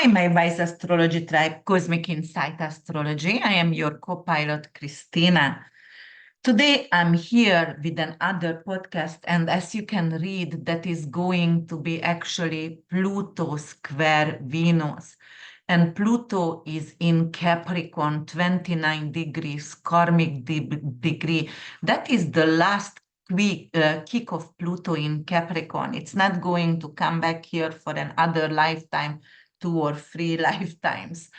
Hi, my wise astrology tribe, Cosmic Insight Astrology. I am your co-pilot, Christina. Today, I'm here with another podcast, and as you can read, that is going to be actually Pluto square Venus. And Pluto is in Capricorn, 29 degrees, karmic degree. That is the last kick of Pluto in Capricorn. It's not going to come back here for another lifetime, 2 or 3 lifetimes.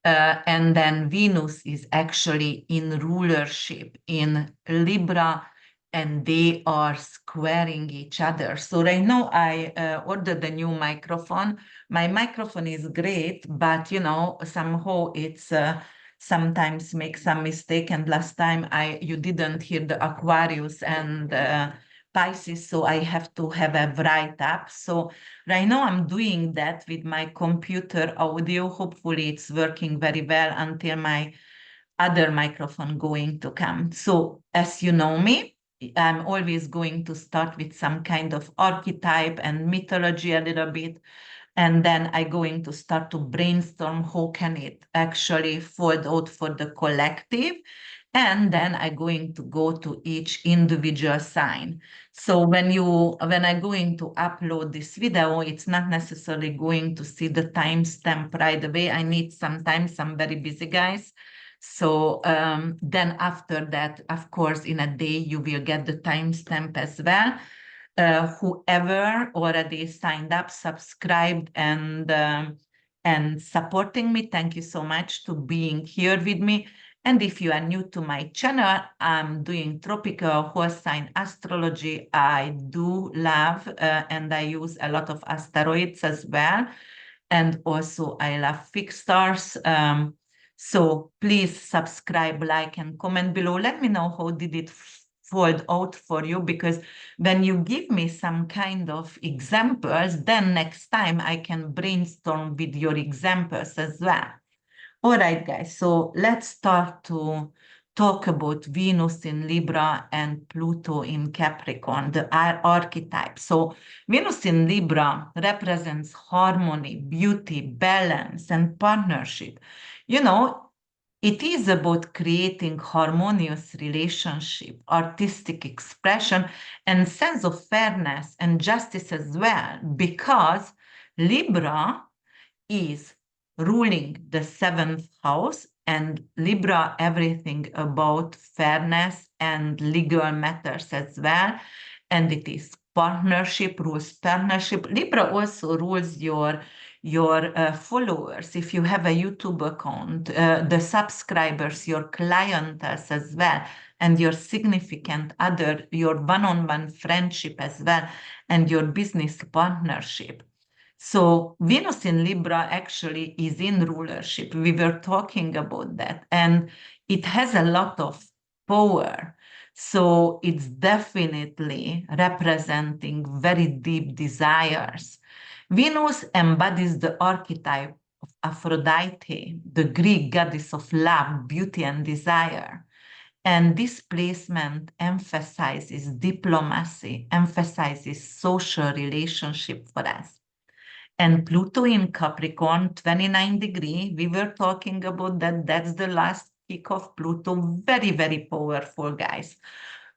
And then Venus is actually in rulership in Libra, and they are squaring each other. So right now I ordered a new microphone. My microphone is great, but somehow it's sometimes make some mistake. And last time you didn't hear the Aquarius and Pisces, so I have to have a write up. So right now I'm doing that with my computer audio. Hopefully it's working very well until my other microphone going to come. So as you know me, I'm always going to start with some kind of archetype and mythology a little bit. And then I'm going to start to brainstorm how can it actually fold out for the collective. And then I'm going to go to each individual sign. So when I'm going to upload this video, it's not necessarily going to see the timestamp right away. I need some time, some very busy guys. So then after that, of course, in a day, you will get the timestamp as well. Whoever already signed up, subscribed, and supporting me, thank you so much to being here with me. And if you are new to my channel, I'm doing tropical horse sign astrology. I do love and I use a lot of asteroids as well. And also I love fixed stars. So please subscribe, like, and comment below. Let me know how did it fold out for you, because when you give me some kind of examples, then next time I can brainstorm with your examples as well. All right, guys, so let's start to talk about Venus in Libra and Pluto in Capricorn, the archetype. So Venus in Libra represents harmony, beauty, balance, and partnership. It is about creating harmonious relationship, artistic expression, and sense of fairness and justice as well, because Libra is ruling the seventh house, and Libra everything about fairness and legal matters as well. And it is partnership, rules partnership. Libra also rules your followers. If you have a YouTube account, the subscribers, your clientele as well, and your significant other, your one-on-one friendship as well, and your business partnership. So Venus in Libra actually is in rulership. We were talking about that, and it has a lot of power. So it's definitely representing very deep desires. Venus embodies the archetype of Aphrodite, the Greek goddess of love, beauty, and desire. And this placement emphasizes diplomacy, emphasizes social relationship for us. And Pluto in Capricorn, 29 degree, we were talking about that. That's the last kick of Pluto. Very, very powerful, guys.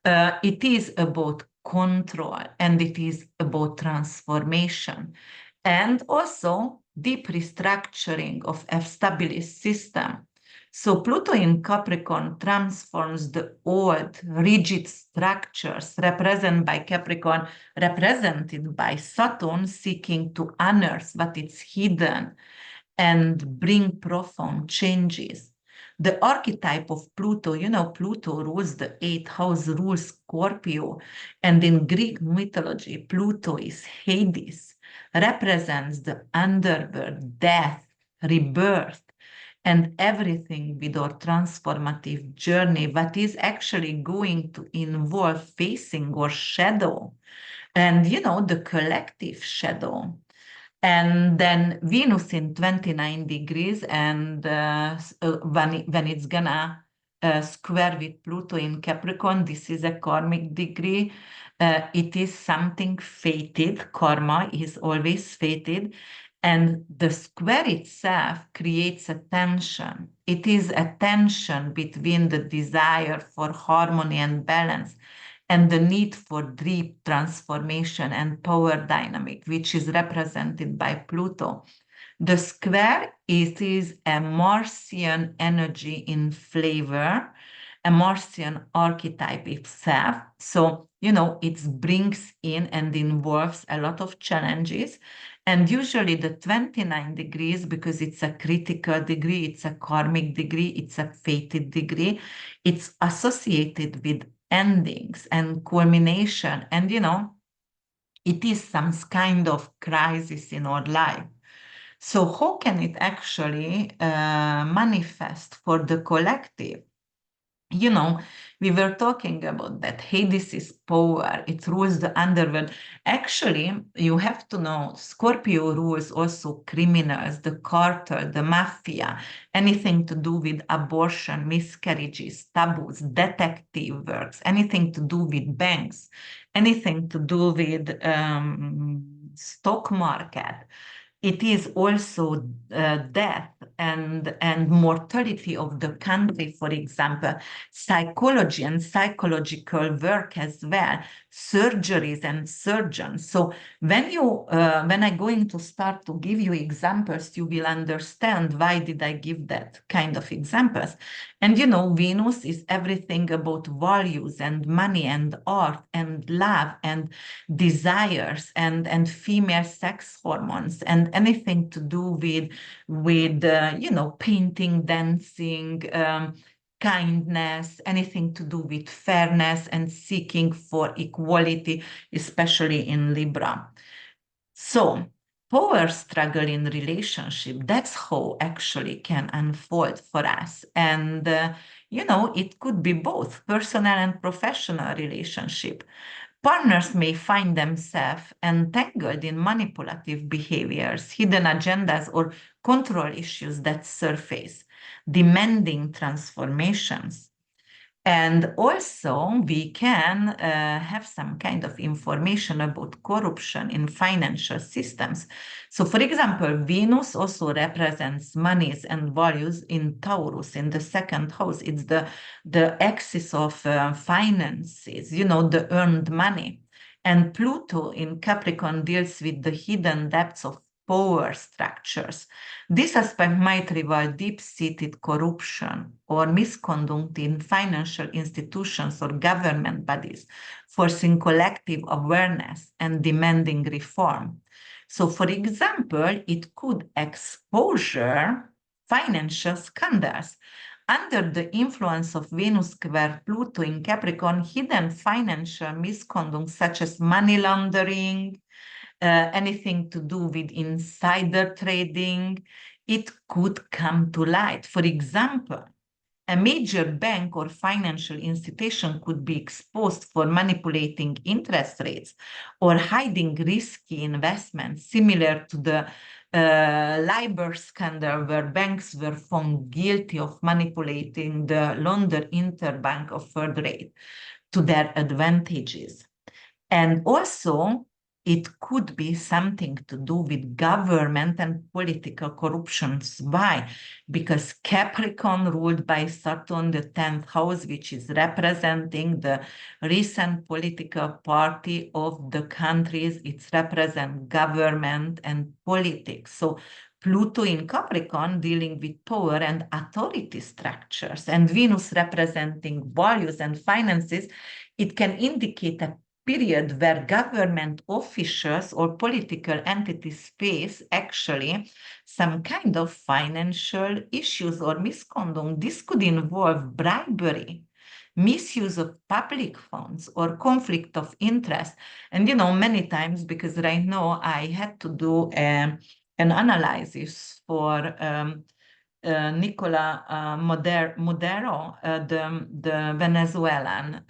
It is about control, and it is about transformation, and also deep restructuring of established system. So Pluto in Capricorn transforms the old rigid structures represented by Capricorn, represented by Saturn, seeking to unearth what is hidden and bring profound changes. The archetype of Pluto, Pluto rules the 8th house, rules Scorpio. And in Greek mythology, Pluto is Hades, represents the underworld, death, rebirth, and everything with our transformative journey, what is actually going to involve facing our shadow and, the collective shadow. And then Venus in 29 degrees, and when it's gonna square with Pluto in Capricorn, this is a karmic degree. It is something fated. Karma is always fated. And the square itself creates a tension. It is a tension between the desire for harmony and balance and the need for deep transformation and power dynamic, which is represented by Pluto. The square, it is a Martian energy in flavor, a Martian archetype itself. So, it brings in and involves a lot of challenges. And usually the 29 degrees, because it's a critical degree, it's a karmic degree, it's a fated degree, it's associated with endings and culmination. And, it is some kind of crisis in our life. So how can it actually manifest for the collective? We were talking about that Hades is power, it rules the underworld. Actually, you have to know Scorpio rules also criminals, the cartel, the mafia, anything to do with abortion, miscarriages, taboos, detective works, anything to do with banks, anything to do with stock market. It is also death and mortality of the country, for example, psychology and psychological work as well, surgeries and surgeons. So when I'm going to start to give you examples, you will understand why did I give that kind of examples. And Venus is everything about values and money and art and love and desires and female sex hormones and anything to do with painting, dancing, kindness, anything to do with fairness and seeking for equality, especially in Libra. So power struggle in relationship, that's how actually can unfold for us. And it could be both personal and professional relationship. Partners may find themselves entangled in manipulative behaviors, hidden agendas, or control issues that surface, demanding transformations. And also, we can have some kind of information about corruption in financial systems. So, for example, Venus also represents monies and values in Taurus, in the second house. It's the axis of finances, the earned money. And Pluto in Capricorn deals with the hidden depths of power structures. This aspect might reveal deep-seated corruption or misconduct in financial institutions or government bodies, forcing collective awareness and demanding reform. So, for example, it could exposure financial scandals. Under the influence of Venus square Pluto in Capricorn, hidden financial misconduct such as money laundering, anything to do with insider trading, it could come to light. For example, a major bank or financial institution could be exposed for manipulating interest rates or hiding risky investments, similar to the Libra scandal, where banks were found guilty of manipulating the London interbank offered rate to their advantages. And also, it could be something to do with government and political corruptions. Why? Because Capricorn ruled by Saturn, the 10th house, which is representing the recent political party of the countries. It represents government and politics. So Pluto in Capricorn dealing with power and authority structures, and Venus representing values and finances, it can indicate a period where government officials or political entities face actually some kind of financial issues or misconduct. This could involve bribery, misuse of public funds, or conflict of interest. And many times, because right now I had to do an analysis for Nicola Maduro, the Venezuelan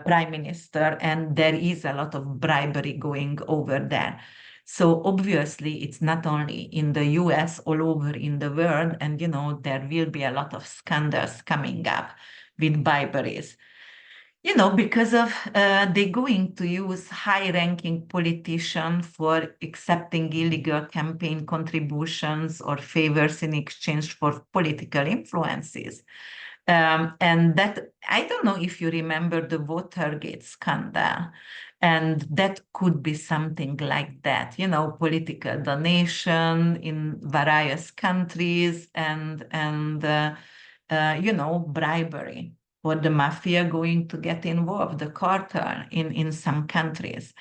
prime minister, and there is a lot of bribery going over there. So obviously, it's not only in the US, all over in the world, and there will be a lot of scandals coming up with briberies. Because of they're going to use high-ranking politicians for accepting illegal campaign contributions or favors in exchange for political influences. And that, I don't know if you remember the Watergate scandal, and that could be something like that, political donation in various countries and bribery, or the mafia going to get involved, the cartel in some countries.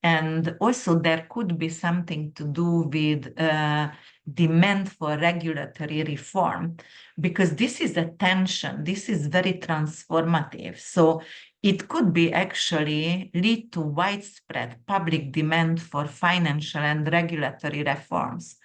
And also there could be something to do with demand for regulatory reform, because this is a tension, this is very transformative. So it could be actually lead to widespread public demand for financial and regulatory reforms.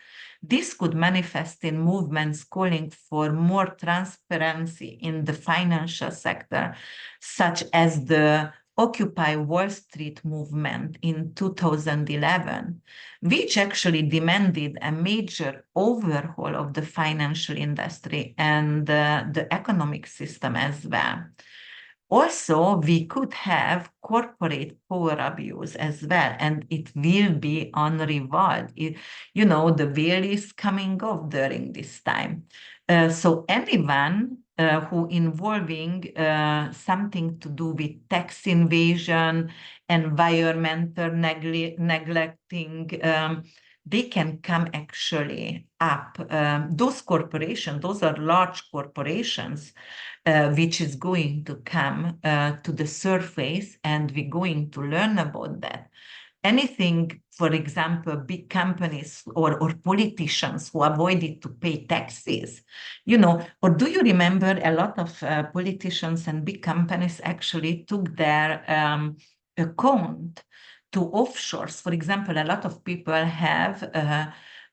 This could manifest in movements calling for more transparency in the financial sector, such as the Occupy Wall Street movement in 2011, which actually demanded a major overhaul of the financial industry and the economic system as well. Also, we could have corporate power abuse as well, and it will be unrivaled. The veil is coming off during this time. So anyone who involving something to do with tax invasion, environmental neglecting, they can come actually up. Those corporations, those are large corporations, which is going to come to the surface, and we're going to learn about that. Anything, for example, big companies or politicians who avoided to pay taxes, or do you remember a lot of politicians and big companies actually took their account to offshores? For example, a lot of people have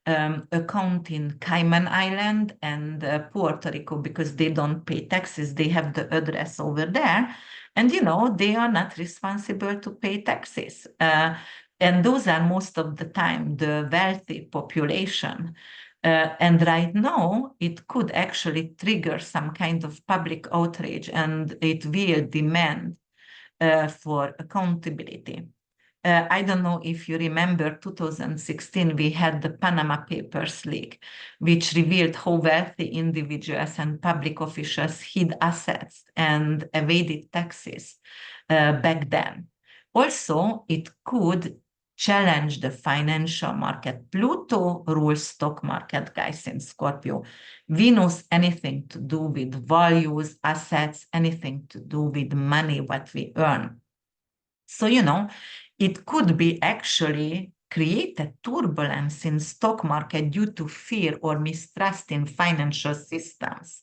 account in Cayman Island and Puerto Rico because they don't pay taxes. They have the address over there, and they are not responsible to pay taxes. And those are most of the time the wealthy population. And right now, it could actually trigger some kind of public outrage, and it will demand for accountability. I don't know if you remember 2016, we had the Panama Papers leak, which revealed how wealthy individuals and public officials hid assets and evaded taxes back then. Also, it could challenge the financial market. Pluto rules stock market, guys, in Scorpio. Venus, anything to do with values, assets, anything to do with money, what we earn. So, it could be actually create a turbulence in stock market due to fear or mistrust in financial systems.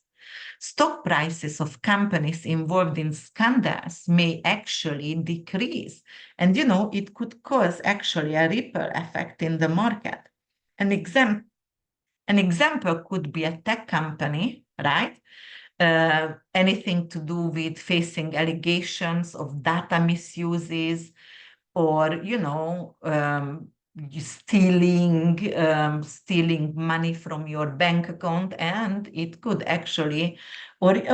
Stock prices of companies involved in scandals may actually decrease. And, it could cause actually a ripple effect in the market. An example could be a tech company, right? Anything to do with facing allegations of data misuses, or stealing money from your bank account, and it could actually, but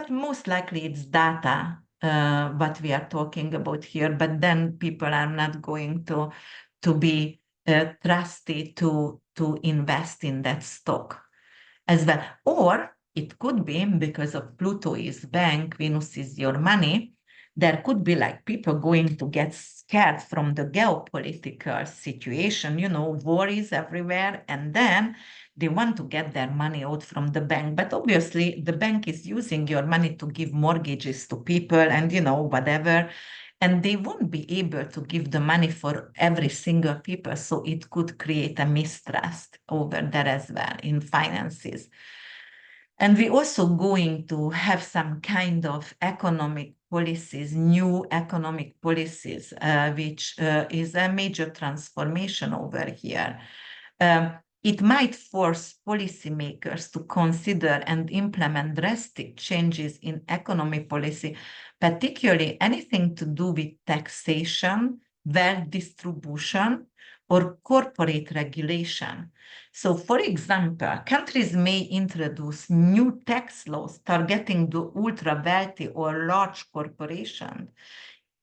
most likely it's data what we are talking about here. But then people are not going to be trusted to invest in that stock as well. Or it could be because of Pluto is bank, Venus is your money. There could be like people going to get scared from the geopolitical situation, worries everywhere, and then they want to get their money out from the bank. But obviously, the bank is using your money to give mortgages to people and, whatever. And they won't be able to give the money for every single people. So it could create a mistrust over there as well in finances. And we're also going to have some kind of economic policies, new economic policies, which is a major transformation over here. It might force policymakers to consider and implement drastic changes in economic policy, particularly anything to do with taxation, wealth distribution, or corporate regulation. So, for example, countries may introduce new tax laws targeting the ultra-wealthy or large corporations,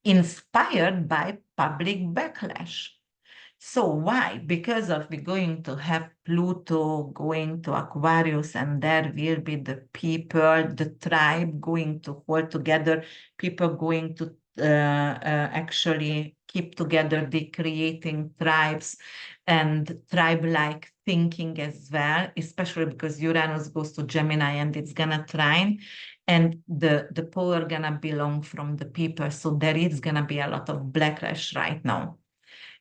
inspired by public backlash. So why? Because of we're going to have Pluto going to Aquarius, and there will be the people, the tribe going to hold together, people going to actually keep together, the creating tribes and tribe-like thinking as well, especially because Uranus goes to Gemini and it's gonna trine, and the power gonna belong from the people. So there is gonna be a lot of backlash right now.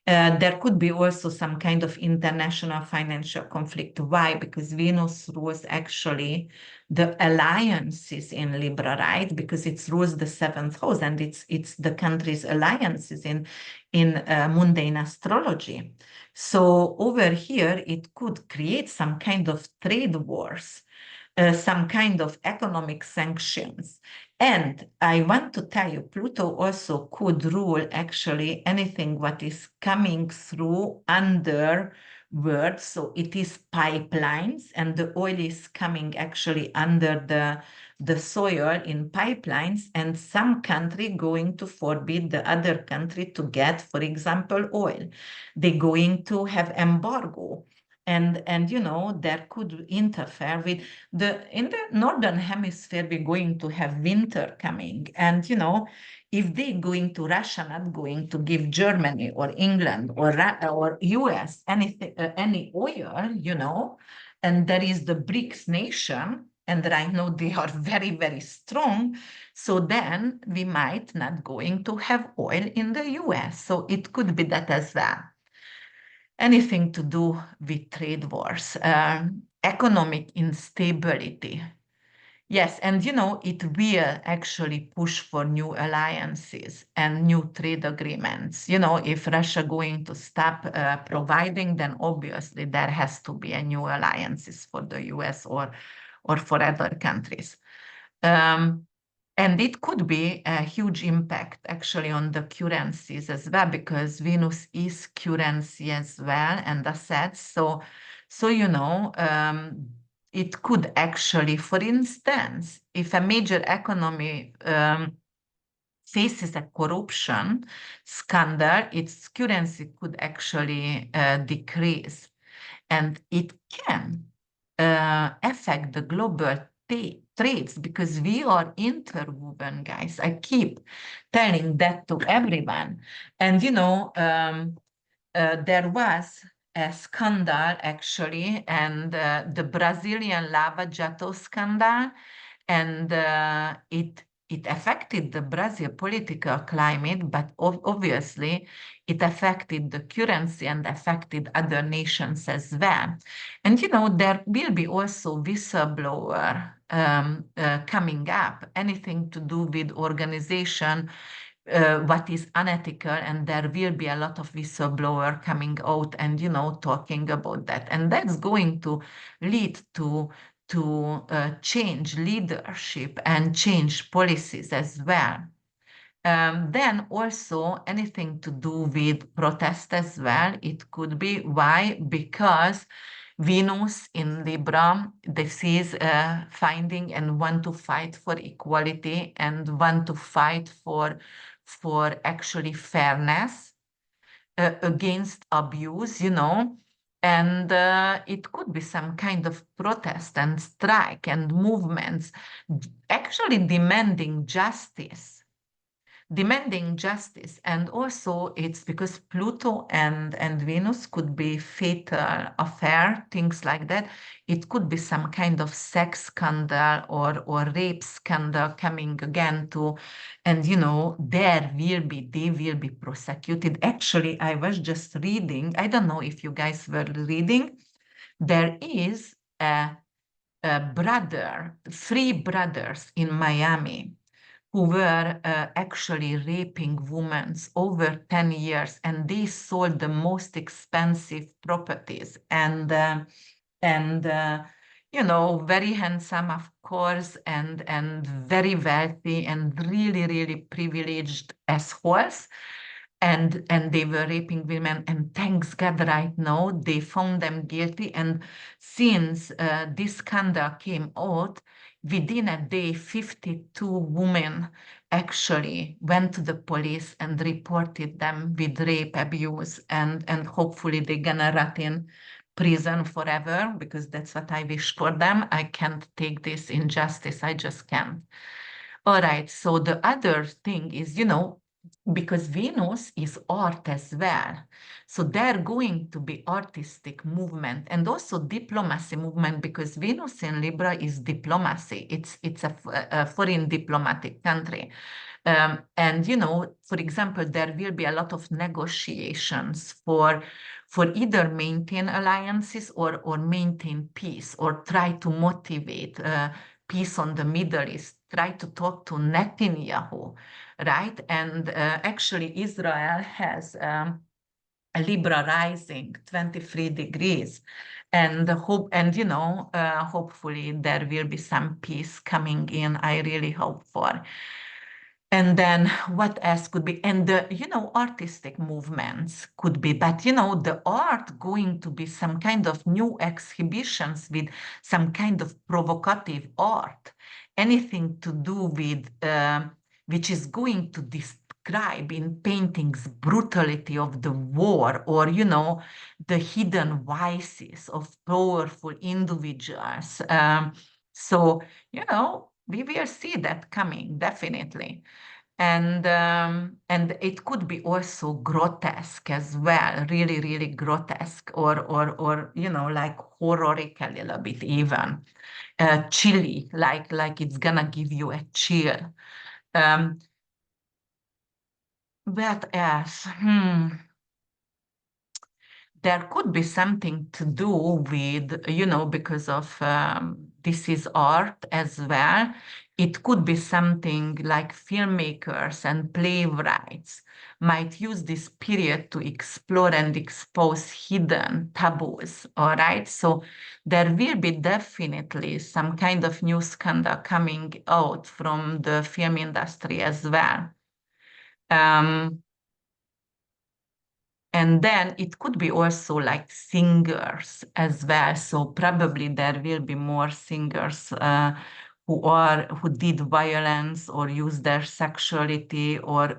There could be also some kind of international financial conflict. Why? Because Venus rules actually the alliances in Libra, right? Because it rules the seventh house, and it's the country's alliances in mundane astrology. So over here, it could create some kind of trade wars, some kind of economic sanctions. And I want to tell you, Pluto also could rule actually anything what is coming through underworld. So it is pipelines, and the oil is coming actually under the soil in pipelines, and some country going to forbid the other country to get, for example, oil. They're going to have embargo. And you know, that could interfere with in the northern hemisphere, we're going to have winter coming, and you know, if they're going to Russia, not going to give Germany or England or US anything, any oil, you know, and there is the BRICS nation, and right now they are very, very strong. So then we might not going to have oil in the US. So it could be that as well. Anything to do with trade wars, economic instability. Yes, and you know, it will actually push for new alliances and new trade agreements. You know, if Russia going to stop providing, then obviously there has to be a new alliances for the US or for other countries. And it could be a huge impact actually on the currencies as well, because Venus is currency as well and assets. So you know, it could actually, for instance, if a major economy faces a corruption scandal, its currency could actually decrease, and it can affect the global trades, because we are interwoven, guys. I keep telling that to everyone. And you know, there was a scandal actually, and the Brazilian lava jato scandal, and it affected the Brazil political climate, but obviously it affected the currency and affected other nations as well. And you know, there will be also whistleblower coming up, anything to do with organization, what is unethical, and there will be a lot of whistleblower coming out and, you know, talking about that. And that's going to lead to change leadership and change policies as well. Then also anything to do with protest as well. It could be. Why? Because Venus in Libra, this is finding and want to fight for equality and want to fight for actually fairness against abuse, you know. And it could be some kind of protest and strike and movements actually demanding justice. And also it's because Pluto and Venus could be fatal affair, things like that. It could be some kind of sex scandal or rape scandal coming again to, and you know, they will be prosecuted. Actually, I was just reading, I don't know if you guys were reading, there is a brother, three brothers in Miami who were actually raping women over 10 years, and they sold the most expensive properties. And you know, very handsome, of course, and very wealthy and really, really privileged assholes. and they were raping women, and thanks God right now they found them guilty. And since this scandal came out, within a day 52 women actually went to the police and reported them with rape, abuse, and hopefully they're gonna rot in prison forever, because that's what I wish for them. I can't take this injustice, I just can't. All right, so the other thing is, because Venus is art as well. So they're going to be artistic movement and also diplomacy movement, because Venus in Libra is diplomacy. It's a foreign diplomatic country. And, for example, there will be a lot of negotiations for either maintain alliances or maintain peace, or try to motivate peace on the Middle East, try to talk to Netanyahu, right? And actually, Israel has a Libra rising, 23 degrees. And hopefully there will be some peace coming in. I really hope for. And then what else could be? And artistic movements could be, but the art going to be some kind of new exhibitions with some kind of provocative art, anything to do with which is going to describe in paintings brutality of the war, or the hidden vices of powerful individuals. So we will see that coming, definitely. And it could be also grotesque as well, really, really grotesque, or like horrific a little bit even, chilly, like it's gonna give you a chill. Um, what else? There could be something to do with, because of this is art as well. It could be something like filmmakers and playwrights might use this period to explore and expose hidden taboos. All right. So there will be definitely some kind of new scandal coming out from the film industry as well. And then it could be also like singers as well. So probably there will be more singers who did violence or use their sexuality, or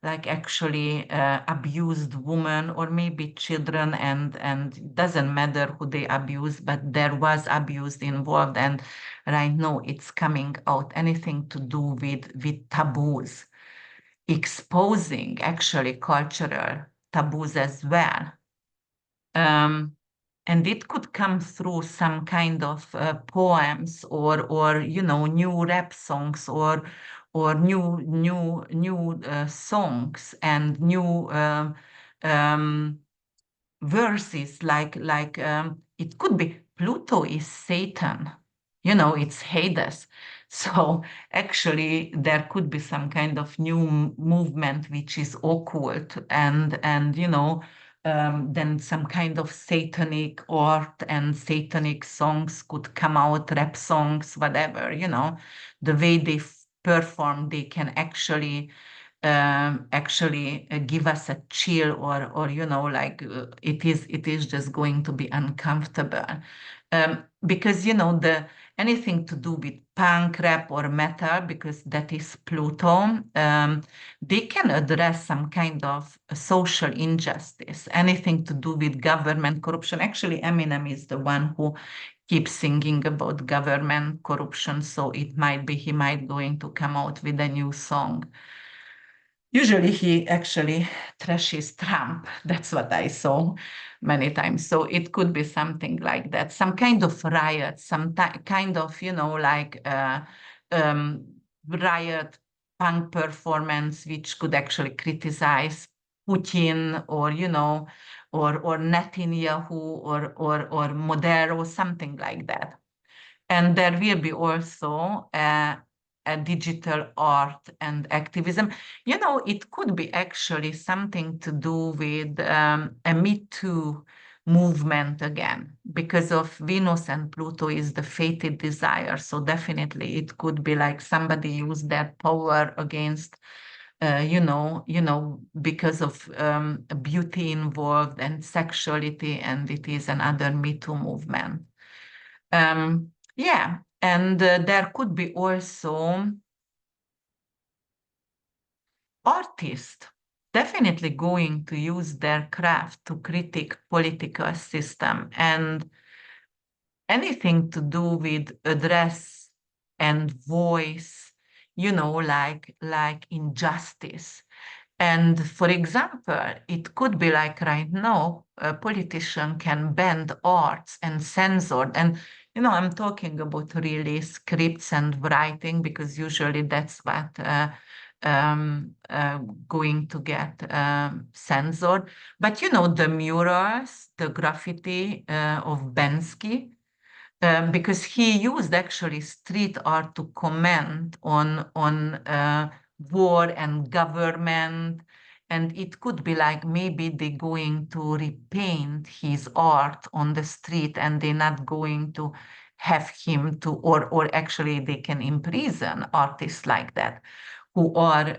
like actually abused women or maybe children, and it doesn't matter who they abuse, but there was abuse involved, and right now it's coming out, anything to do with taboos, exposing actually cultural taboos as well. And it could come through some kind of poems, or new rap songs, or new songs, and new verses, like it could be Pluto is Satan, it's Hades. So actually there could be some kind of new movement which is occult, and then some kind of satanic art and satanic songs could come out, rap songs, whatever, the way they perform, they can actually give us a chill, or like it is just going to be uncomfortable, because the anything to do with punk, rap, or metal, because that is Pluto, they can address some kind of social injustice, anything to do with government corruption. Actually, Eminem is the one who keeps singing about government corruption, so it might be he might going to come out with a new song. Usually he actually trashes Trump. That's what I saw many times. So it could be something like that, some kind of riot, some kind of, like um, riot punk performance, which could actually criticize Putin, or Netanyahu, or Modero, something like that. And there will be also a digital art and activism. It could be actually something to do with a Me Too movement again, because of Venus and Pluto is the fated desire. So definitely it could be like somebody used their power against because of beauty involved and sexuality, and it is another Me Too movement. Yeah, and there could be also artists definitely going to use their craft to critique political system and anything to do with address and voice, like injustice. And for example, it could be like right now, a politician can ban arts and censor. And, I'm talking about really scripts and writing, because usually that's what going to get censored. But, the murals, the graffiti of Bensky, because he used actually street art to comment on war and government, and it could be like maybe they're going to repaint his art on the street, and they're not going to have him to, or actually they can imprison artists like that who are,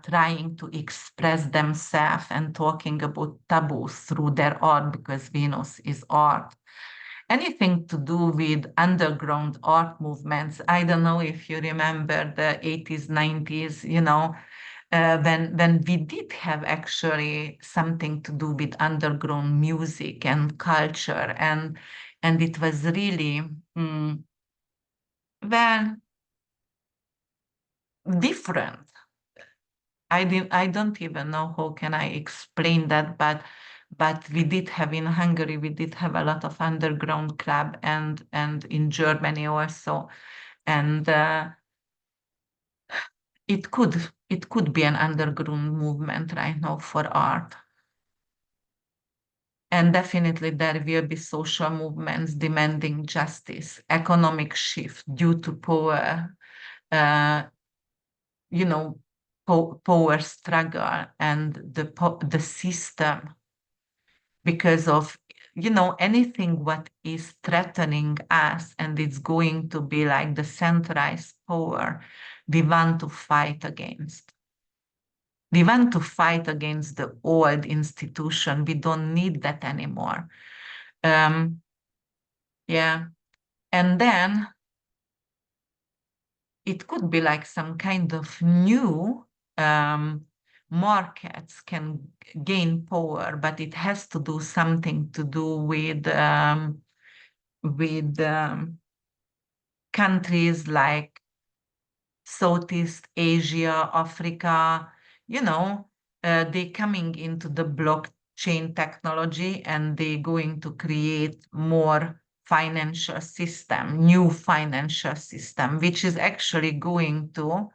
trying to express themselves and talking about taboos through their art, because Venus is art. Anything to do with underground art movements. I don't know if you remember the 80s, 90s, when we did have actually something to do with underground music and culture, and it was really well different. I don't even know how can I explain that, but we did have in Hungary, we did have a lot of underground club, and in Germany also, and it could be an underground movement right now for art. And definitely there will be social movements demanding justice, economic shift due to power, uh, you know, power struggle and the system, because of anything what is threatening us, and it's going to be like the centralized power we want to fight against. We want to fight against the old institution. We don't need that anymore. um yeah, and then it could be like some kind of new um, markets can gain power, but it has to do something to do with countries like Southeast Asia, Africa, they coming into the blockchain technology, and they going to create more financial system, new financial system, which is actually going to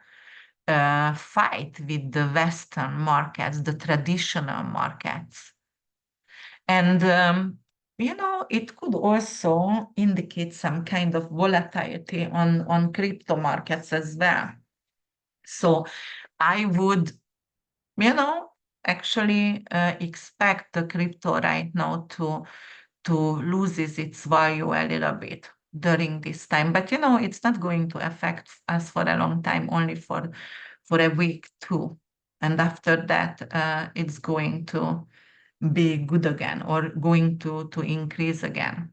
fight with the Western markets, the traditional markets. And, it could also indicate some kind of volatility on crypto markets as well. So I would, you know, actually expect the crypto right now to loses its value a little bit during this time. But it's not going to affect us for a long time, only for a week, too. And after that, it's going to be good again, or going to increase again.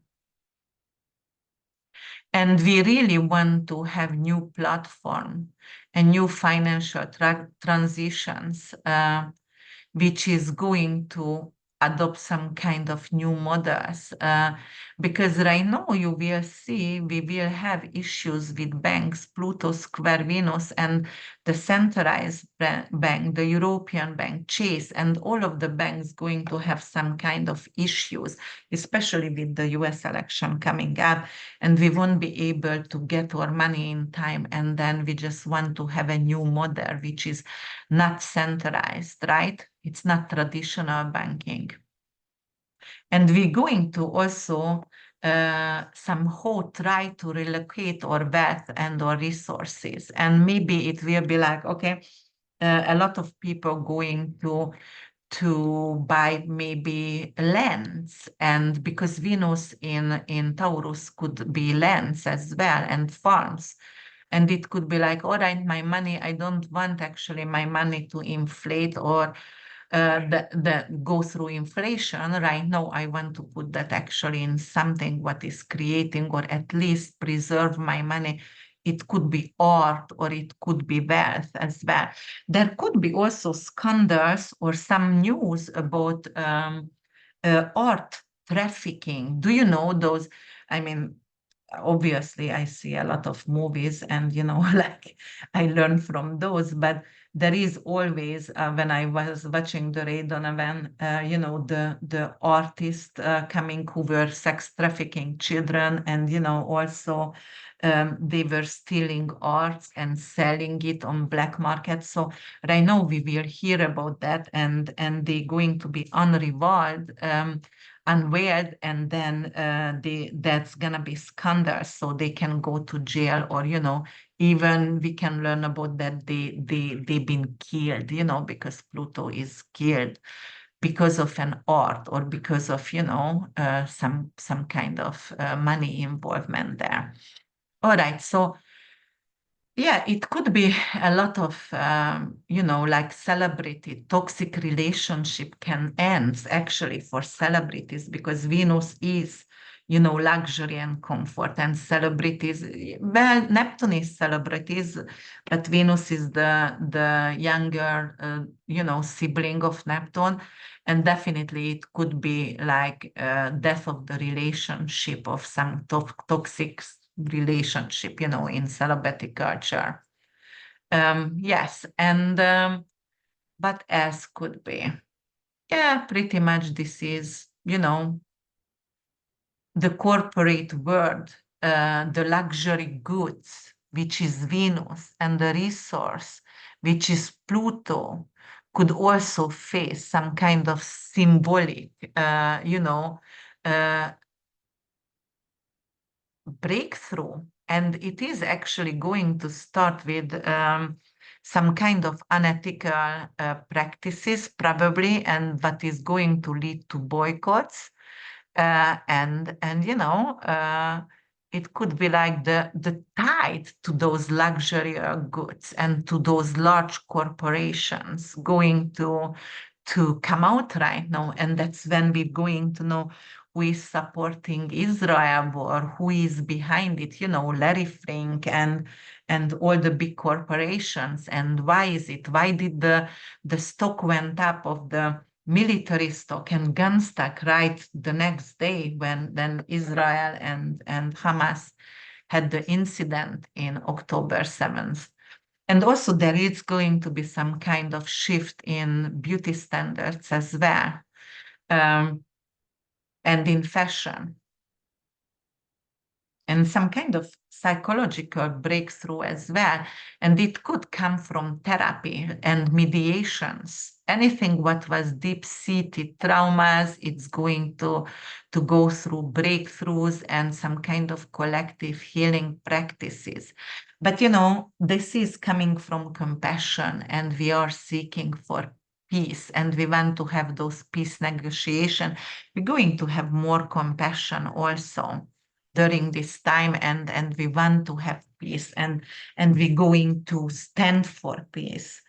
And we really want to have new platform and new financial transitions, which is going to adopt some kind of new models. Because right now you will see we will have issues with banks, Pluto, Square, Venus, and the centralized bank, the European bank, Chase, and all of the banks going to have some kind of issues, especially with the US election coming up, and we won't be able to get our money in time. And then we just want to have a new model, which is not centralized, right? It's not traditional banking. And we're going to also somehow try to relocate our wealth and our resources. And maybe it will be like, okay, a lot of people going to buy maybe lands, and because Venus in Taurus could be lands as well, and farms. And it could be like, all right, my money, I don't want actually my money to inflate or that go through inflation. Right now, I want to put that actually in something what is creating or at least preserve my money. It could be art or it could be wealth as well. There could be also scandals or some news about art trafficking. Do you know those? I mean, obviously I see a lot of movies and like I learn from those, but there is always when I was watching the Ray Donovan, the artists coming who were sex trafficking children, and also they were stealing arts and selling it on black market. So right now we will hear about that, and they're going to be unveiled, and then that's gonna be scandal, so they can go to jail, or even we can learn about that they've been killed, because Pluto is killed because of an art or because of some kind of money involvement there. All right, so yeah, it could be a lot of, like celebrity toxic relationship can end actually for celebrities, because Venus is, luxury and comfort, and celebrities, well, Neptune is celebrities, but Venus is the younger, sibling of Neptune. And definitely it could be like death of the relationship of some toxic relationship, in celibacy culture. Yes, and what else could be? Yeah, pretty much this is, the corporate world, the luxury goods, which is Venus, and the resource, which is Pluto, could also face some kind of symbolic, uh, breakthrough. And it is actually going to start with some kind of unethical practices, probably, and that is going to lead to boycotts. And it could be like the tide to those luxury goods and to those large corporations going to come out right now. And that's when we're going to know who is supporting Israel or who is behind it, Larry Fink and all the big corporations. And why is it? Why did the stock went up of the military stock and gun stock right the next day when Israel and Hamas had the incident in October 7th? And also there is going to be some kind of shift in beauty standards as well, and in fashion, and some kind of psychological breakthrough as well. And it could come from therapy and mediations. Anything what was deep-seated traumas, it's going to go through breakthroughs and some kind of collective healing practices. But this is coming from compassion, and we are seeking for peace, and we want to have those peace negotiations. We're going to have more compassion also during this time, and we want to have peace, and we're going to stand for peace.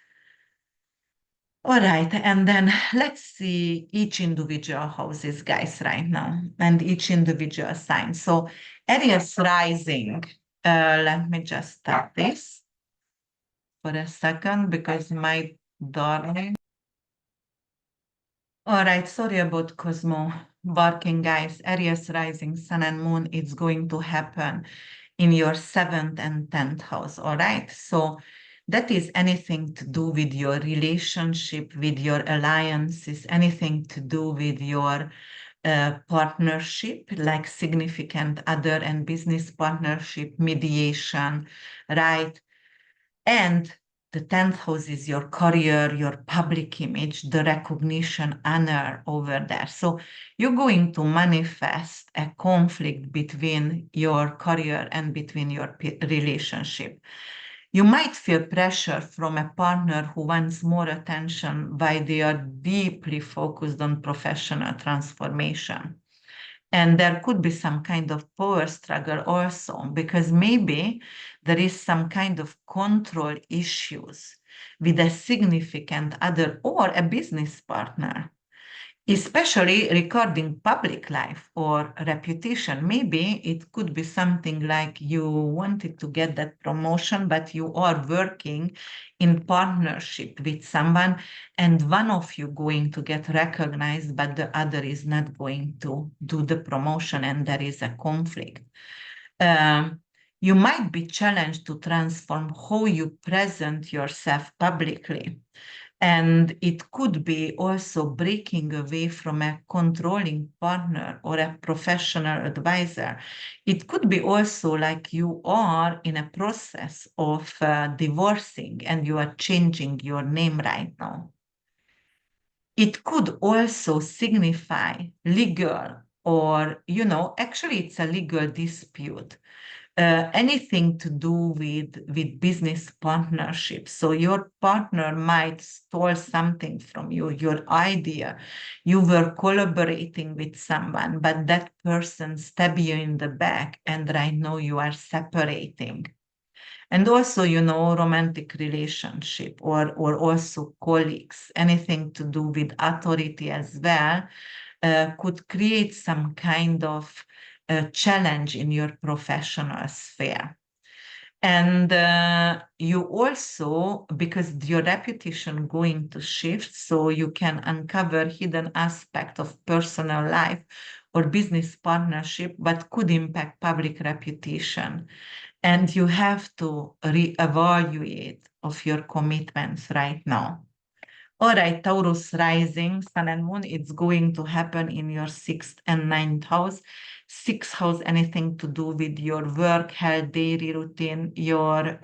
All right, and then let's see each individual houses, guys, right now, and each individual sign. So Aries rising, let me just stop this for a second because my darling. All right, sorry about Cosmo barking, guys. Aries rising, sun and moon, it's going to happen in your 7th and 10th house. All right, so that is anything to do with your relationship, with your alliances, anything to do with your partnership, like significant other and business partnership, mediation, right? And the 10th house is your career, your public image, the recognition, honor over there. So you're going to manifest a conflict between your career and between your relationship. You might feel pressure from a partner who wants more attention while they are deeply focused on professional transformation. And there could be some kind of power struggle also, because maybe there is some kind of control issues with a significant other or a business partner, especially regarding public life or reputation. Maybe it could be something like you wanted to get that promotion, but you are working in partnership with someone, and one of you going to get recognized, but the other is not going to do the promotion, and there is a conflict. Um, you might be challenged to transform how you present yourself publicly. And it could be also breaking away from a controlling partner or a professional advisor. It could be also like you are in a process of divorcing and you are changing your name right now. It could also signify legal or, actually it's a legal dispute, anything to do with business partnerships. So your partner might steal something from you, your idea. You were collaborating with someone, but that person stabbed you in the back, and right now you are separating. And also, romantic relationship or also colleagues, anything to do with authority as well, could create some kind of challenge in your professional sphere. And you also, because your reputation going to shift, so you can uncover hidden aspect of personal life or business partnership, but could impact public reputation. And you have to reevaluate of your commitments right now. All right, Taurus rising, sun and moon, it's going to happen in your sixth and ninth house. Sixth house, anything to do with your work, health, daily routine, your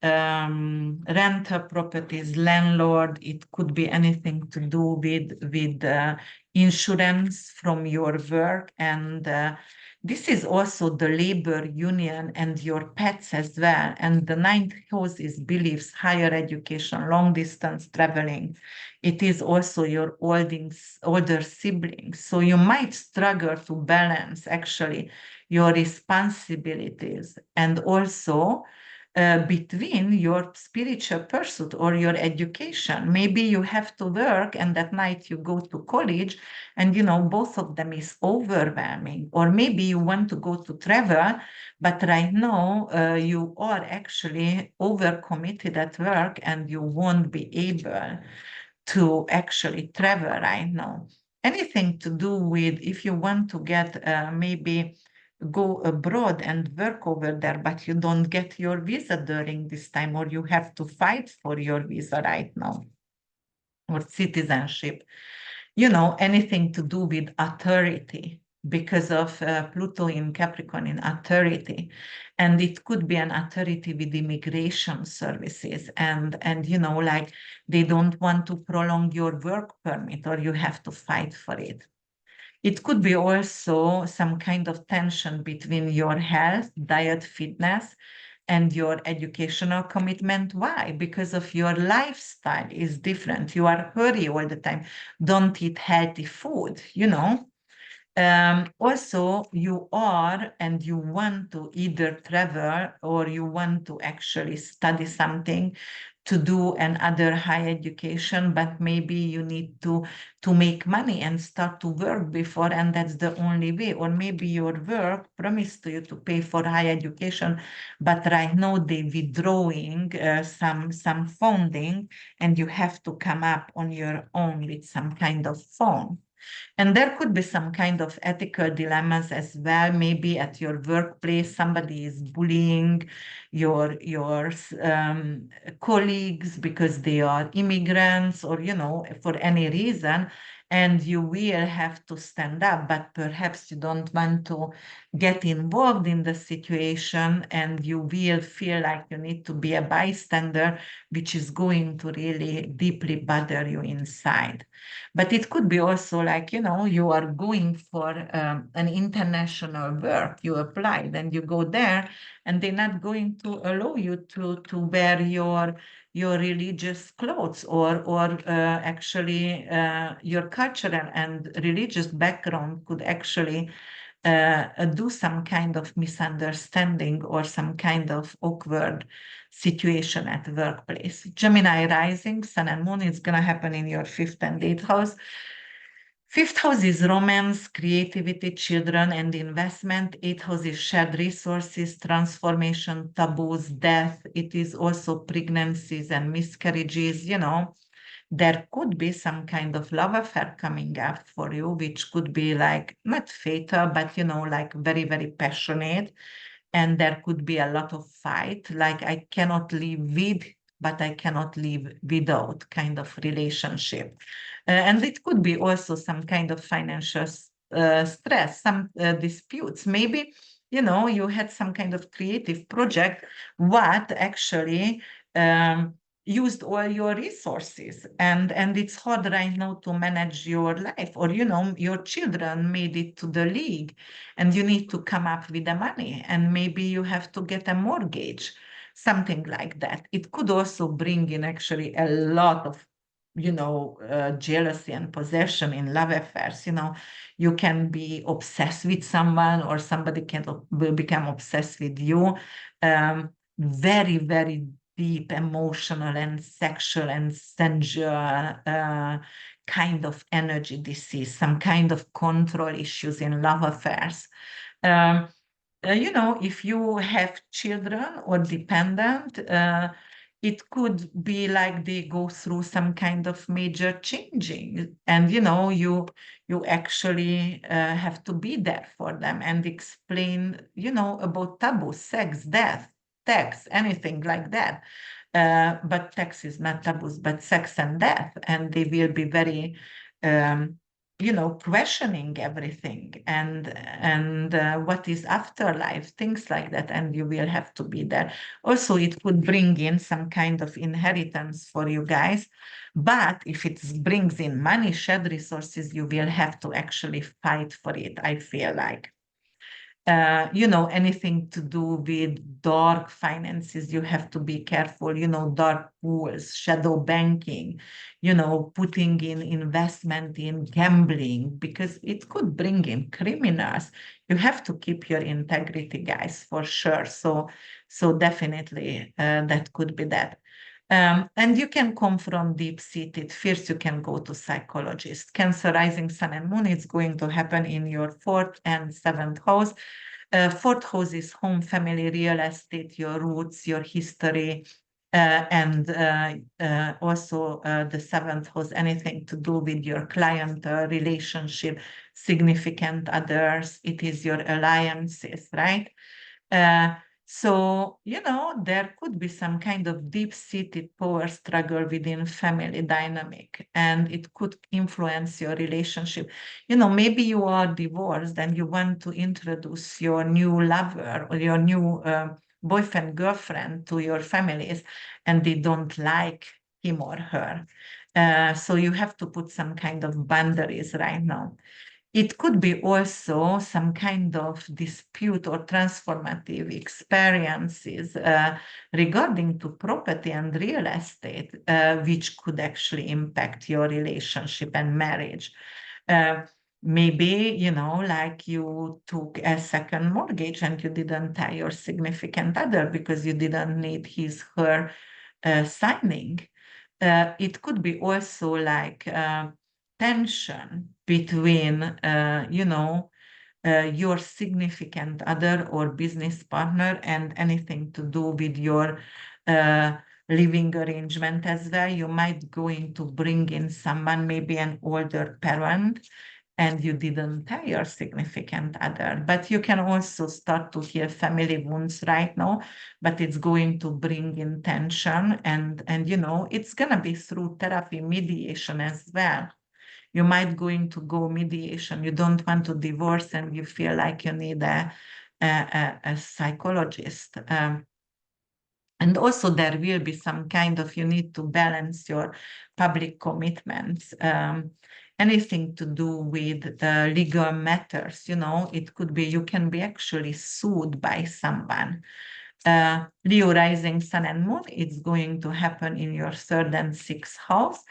rental properties, landlord. It could be anything to do with insurance from your work, and this is also the labor union and your pets as well. And the ninth house is beliefs, higher education, long distance traveling. It is also your older siblings. So you might struggle to balance actually your responsibilities and also between your spiritual pursuit or your education. Maybe you have to work and at night you go to college, and both of them is overwhelming. Or maybe you want to go to travel, but right now you are actually overcommitted at work and you won't be able to actually travel right now. Anything to do with if you want to get maybe go abroad and work over there, but you don't get your visa during this time, or you have to fight for your visa right now, or citizenship, anything to do with authority because of Pluto in Capricorn in authority. And it could be an authority with immigration services. And like they don't want to prolong your work permit, or you have to fight for it. It could be also some kind of tension between your health, diet, fitness, and your educational commitment. Why? Because of your lifestyle is different. You are hurry all the time. Don't eat healthy food, Also, you are and you want to either travel or you want to actually study something to do another high education, but maybe you need to make money and start to work before, and that's the only way. Or maybe your work promised to you to pay for high education, but right now they withdrawing some funding, and you have to come up on your own with some kind of fund. And there could be some kind of ethical dilemmas as well. Maybe at your workplace, somebody is bullying your colleagues because they are immigrants, or for any reason, and you will have to stand up. But perhaps you don't want to get involved in the situation, and you will feel like you need to be a bystander, which is going to really deeply bother you inside. But it could be also like, you are going for an international work, you applied and you go there, and they're not going to allow you to wear your religious clothes, or actually your cultural and religious background could actually do some kind of misunderstanding or some kind of awkward situation at the workplace. Gemini rising, sun and moon is going to happen in your fifth and eighth house. Fifth house is romance, creativity, children, and investment. Eighth house is shared resources, transformation, taboos, death. It is also pregnancies and miscarriages. There could be some kind of love affair coming up for you, which could be like not fatal, but like very, very passionate. And there could be a lot of fight, like I cannot live with, but I cannot live without kind of relationship. And it could be also some kind of financial stress, some disputes. Maybe, you had some kind of creative project, what actually used all your resources, and it's hard right now to manage your life, or your children made it to the league and you need to come up with the money, and maybe you have to get a mortgage, something like that. It could also bring in actually a lot of jealousy and possession in love affairs. You can be obsessed with someone, or somebody will become obsessed with you. Very, very deep emotional and sexual and sensual kind of energy disease, some kind of control issues in love affairs. If you have children or dependent, it could be like they go through some kind of major changing, and you actually have to be there for them and explain about taboo, sex, death, tax, anything like that. But tax is not taboos, but sex and death, and they will be very questioning everything, and what is afterlife, things like that, and you will have to be there. Also, it could bring in some kind of inheritance for you guys, but if it brings in money, shared resources, you will have to actually fight for it, I feel like. Anything to do with dark finances, you have to be careful, dark pools, shadow banking, putting in investment in gambling, because it could bring in criminals. You have to keep your integrity, guys, for sure. So definitely that could be that. And you can come from deep-seated fears. You can go to psychologist. Cancer rising, sun and moon is going to happen in your fourth and seventh house. Fourth house is home, family, real estate, your roots, your history, and also the seventh house, anything to do with your client relationship, significant others. It is your alliances, right? So, there could be some kind of deep-seated power struggle within family dynamic, and it could influence your relationship. Maybe you are divorced and you want to introduce your new lover or your new boyfriend, girlfriend to your families, and they don't like him or her. So you have to put some kind of boundaries right now. It could be also some kind of dispute or transformative experiences regarding to property and real estate, which could actually impact your relationship and marriage. Maybe, like you took a second mortgage and you didn't tell your significant other because you didn't need his, her signing. It could be also like tension between, your significant other or business partner and anything to do with your living arrangement as well. You might going to bring in someone, maybe an older parent, and you didn't tell your significant other. But you can also start to heal family wounds right now, but it's going to bring in tension, and it's going to be through therapy, mediation as well. You might going to go mediation. You don't want to divorce and you feel like you need a psychologist. And also there will be some kind of, you need to balance your public commitments. Anything to do with legal matters, it could be, you can be actually sued by someone. Leo rising sun and moon, it's going to happen in your third and sixth house.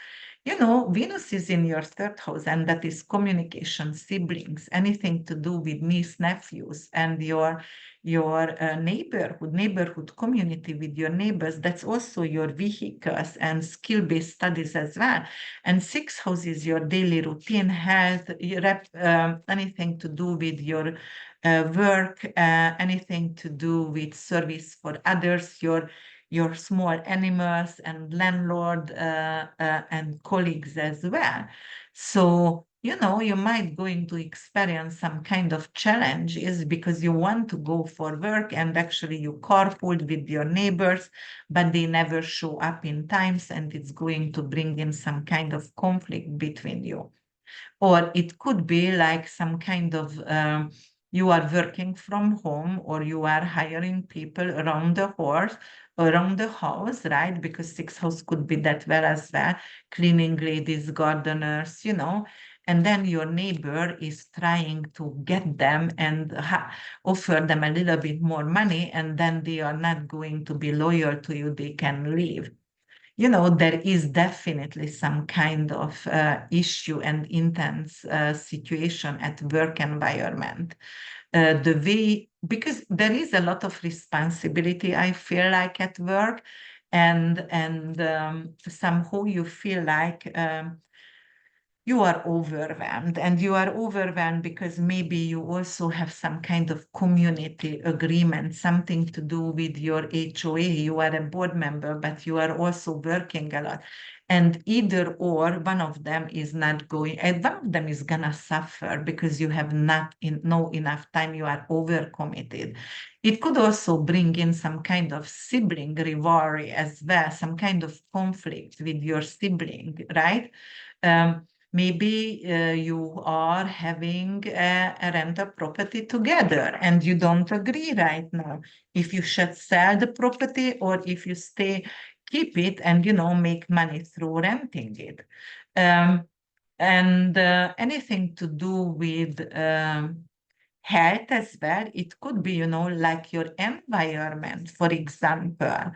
Venus is in your third house, and that is communication, siblings, anything to do with niece, nephews, and your neighborhood community with your neighbors. That's also your vehicles and skill-based studies as well. And sixth house is your daily routine, health, anything to do with your work, anything to do with service for others, your small animals and landlord and colleagues as well. So, you might going to experience some kind of challenges because you want to go for work and actually you carpool with your neighbors, but they never show up in times, and it's going to bring in some kind of conflict between you. Or it could be like some kind of you are working from home, or you are hiring people around the house, right? Because sixth house could be that well as well, cleaning ladies, gardeners, and then your neighbor is trying to get them and offer them a little bit more money, and then they are not going to be loyal to you, they can leave. There is definitely some kind of issue and intense situation at work environment. Because there is a lot of responsibility, I feel like, at work, and somehow you feel like you are overwhelmed, and you are overwhelmed because maybe you also have some kind of community agreement, something to do with your HOA. You are a board member, but you are also working a lot. And either or, one of them is not going, and one of them is gonna suffer because you have not no enough time, you are overcommitted. It could also bring in some kind of sibling rivalry as well, some kind of conflict with your sibling, right? Maybe you are having a rental property together and you don't agree right now if you should sell the property or if you keep it and make money through renting it. And anything to do with health as well. It could be, like your environment, for example,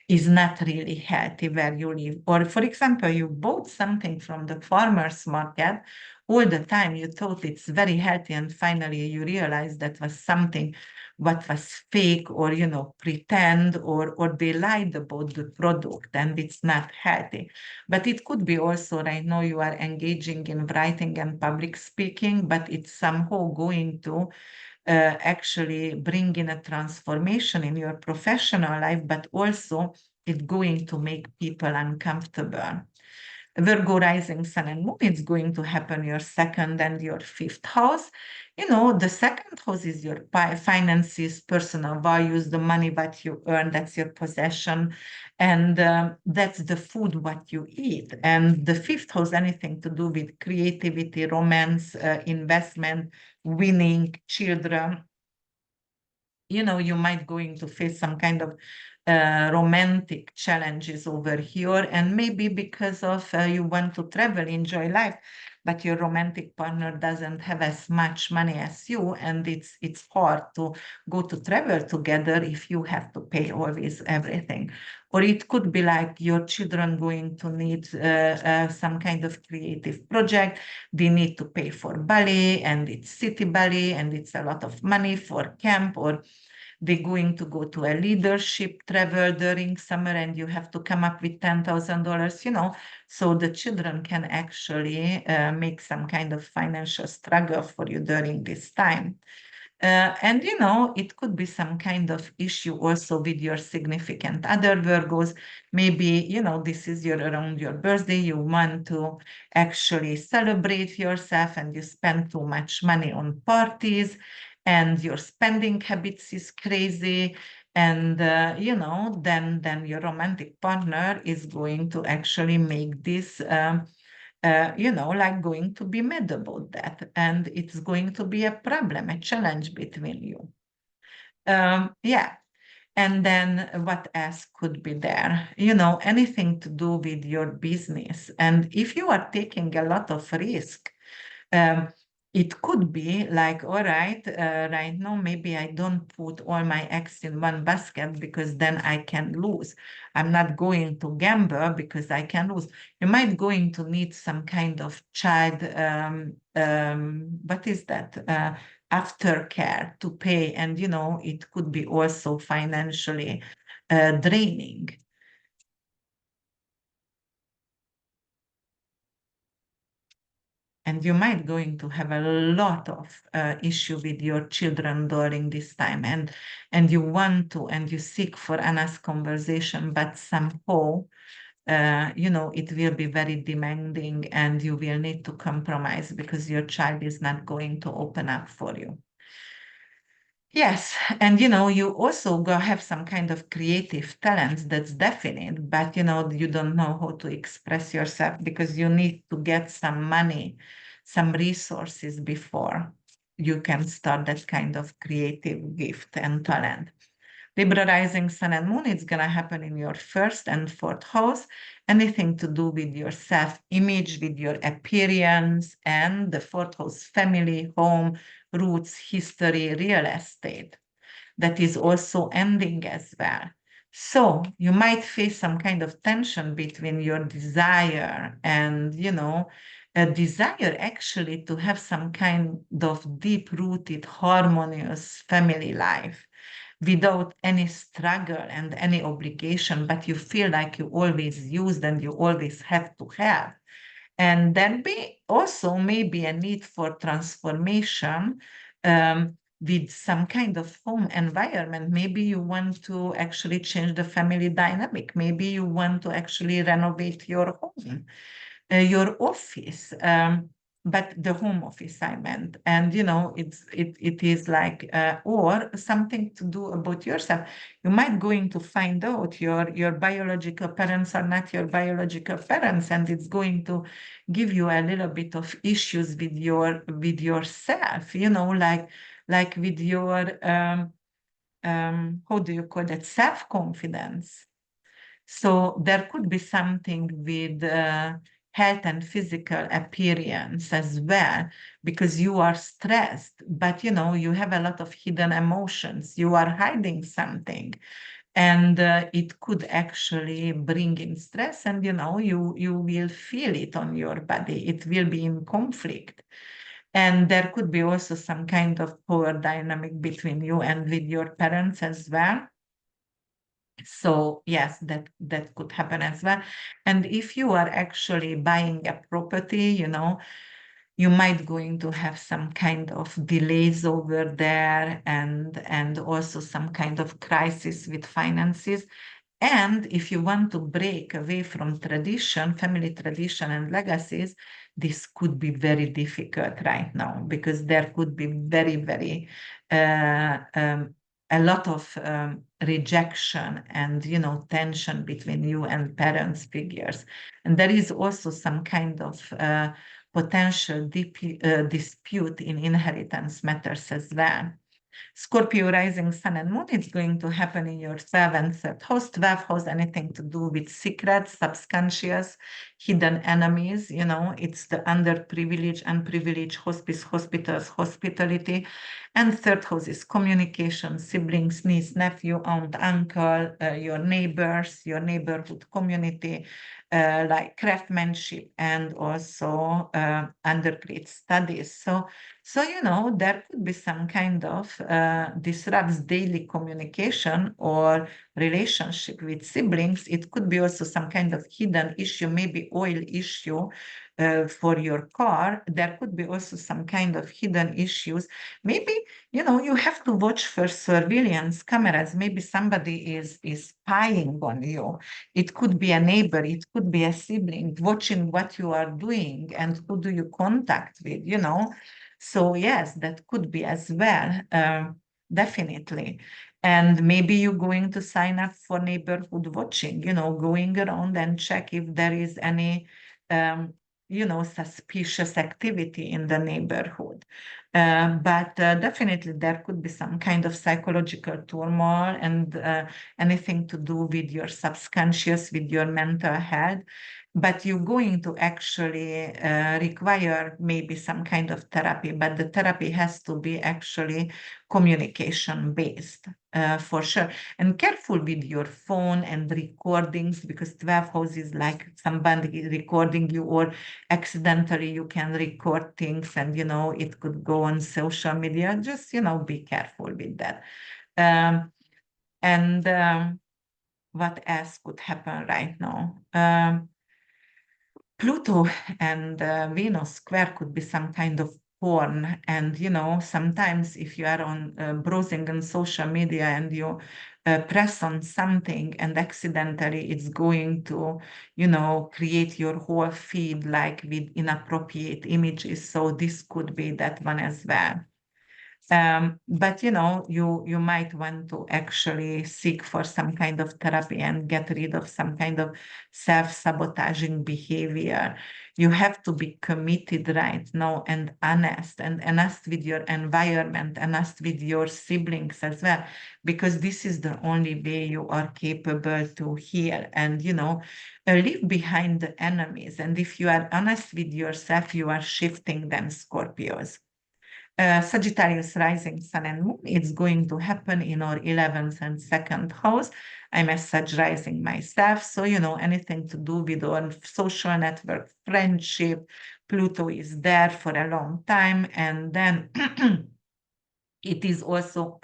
is not really healthy where you live. Or, for example, you bought something from the farmer's market all the time. You thought it's very healthy, and finally you realize that was something what was fake, or, pretend, or they lied about the product and it's not healthy. But it could be also right now you are engaging in writing and public speaking, but it's somehow going to actually bring in a transformation in your professional life, but also it's going to make people uncomfortable. Virgo rising sun and moon, it's going to happen your second and your fifth house. The second house is your finances, personal values, the money that you earn, that's your possession. And that's the food what you eat. And the fifth house, anything to do with creativity, romance, investment, winning, children. You might going to face some kind of romantic challenges over here, and maybe because of you want to travel, enjoy life, but your romantic partner doesn't have as much money as you, and it's hard to go to travel together if you have to pay always everything. Or it could be like your children going to need some kind of creative project. They need to pay for ballet, and it's city ballet, and it's a lot of money for camp, or they're going to go to a leadership travel during summer and you have to come up with $10,000, so the children can actually make some kind of financial struggle for you during this time. And it could be some kind of issue also with your significant other, Virgos. Maybe, this is around your birthday, you want to actually celebrate yourself and you spend too much money on parties and your spending habits is crazy. And, then your romantic partner is going to actually make this like going to be mad about that. And it's going to be a problem, a challenge between you. Yeah. And then what else could be there? Anything to do with your business. And if you are taking a lot of risk, um, it could be like, all right, right now, maybe I don't put all my eggs in one basket because then I can lose. I'm not going to gamble because I can lose. You might going to need some kind of child, what is that? Aftercare to pay. And, it could be also financially draining. And you might going to have a lot of issue with your children during this time, and you want to and you seek for honest conversation, but somehow it will be very demanding, and you will need to compromise because your child is not going to open up for you. Yes, and you also go have some kind of creative talents that's definite, but you don't know how to express yourself because you need to get some money, some resources before you can start that kind of creative gift and talent. Libra rising sun and moon, it's gonna happen in your first and fourth house. Anything to do with your self-image, with your appearance, and the fourth house, family, home, roots, history, real estate. That is also ending as well. So you might face some kind of tension between your desire and, a desire actually to have some kind of deep-rooted, harmonious family life without any struggle and any obligation, but you feel like you always used and you always have to have. And then be also maybe a need for transformation with some kind of home environment. Maybe you want to actually change the family dynamic. Maybe you want to actually renovate your home, your office, but the home office I meant. And it is like or something to do about yourself. You might going to find out your biological parents are not your biological parents, and it's going to give you a little bit of issues with yourself, like with your how do you call that, self-confidence. So there could be something with health and physical appearance as well, because you are stressed, but you have a lot of hidden emotions. You are hiding something, and it could actually bring in stress, and you will feel it on your body. It will be in conflict. And there could be also some kind of power dynamic between you and with your parents as well. So yes, that could happen as well. And if you are actually buying a property, you might going to have some kind of delays over there, and also some kind of crisis with finances. And if you want to break away from tradition, family tradition and legacies, this could be very difficult right now, because there could be very, very a lot of rejection and tension between you and parents figures. And there is also some kind of potential dispute in inheritance matters as well. Scorpio rising sun and moon, it's going to happen in your 7th house. 12th house, anything to do with secrets, subconscious, hidden enemies. It's the underprivileged, unprivileged, hospice, hospitals, hospitality. And third house is communication, siblings, niece, nephew, aunt, uncle, your neighbors, your neighborhood community, like craftsmanship, and also undergrad studies. So, there could be some kind of disrupts daily communication or relationship with siblings. It could be also some kind of hidden issue, maybe oil issue for your car. There could be also some kind of hidden issues. Maybe, you have to watch for surveillance cameras. Maybe somebody is spying on you. It could be a neighbor, it could be a sibling watching what you are doing and who do you contact with. So yes, that could be as well, definitely. And maybe you're going to sign up for neighborhood watching, going around and check if there is any, suspicious activity in the neighborhood. But definitely there could be some kind of psychological turmoil, and anything to do with your subconscious, with your mental health. but you're going to actually require maybe some kind of therapy, but the therapy has to be actually communication based, for sure. And careful with your phone and recordings, because 12 house is like somebody recording you, or accidentally you can record things and, it could go on social media. Just, be careful with that. And what else could happen right now? Pluto and Venus square could be some kind of porn. And, sometimes if you are on browsing on social media and you press on something and accidentally it's going to, create your whole feed like with inappropriate images. So this could be that one as well. But you might want to actually seek for some kind of therapy and get rid of some kind of self-sabotaging behavior. You have to be committed right now and honest with your environment, honest with your siblings as well, because this is the only way you are capable to heal and leave behind the enemies. And if you are honest with yourself, you are shifting them, Scorpios. Sagittarius rising sun and moon, it's going to happen in our 11th and second house. I'm a Sag rising myself. So, anything to do with our social network, friendship, Pluto is there for a long time. And then it is also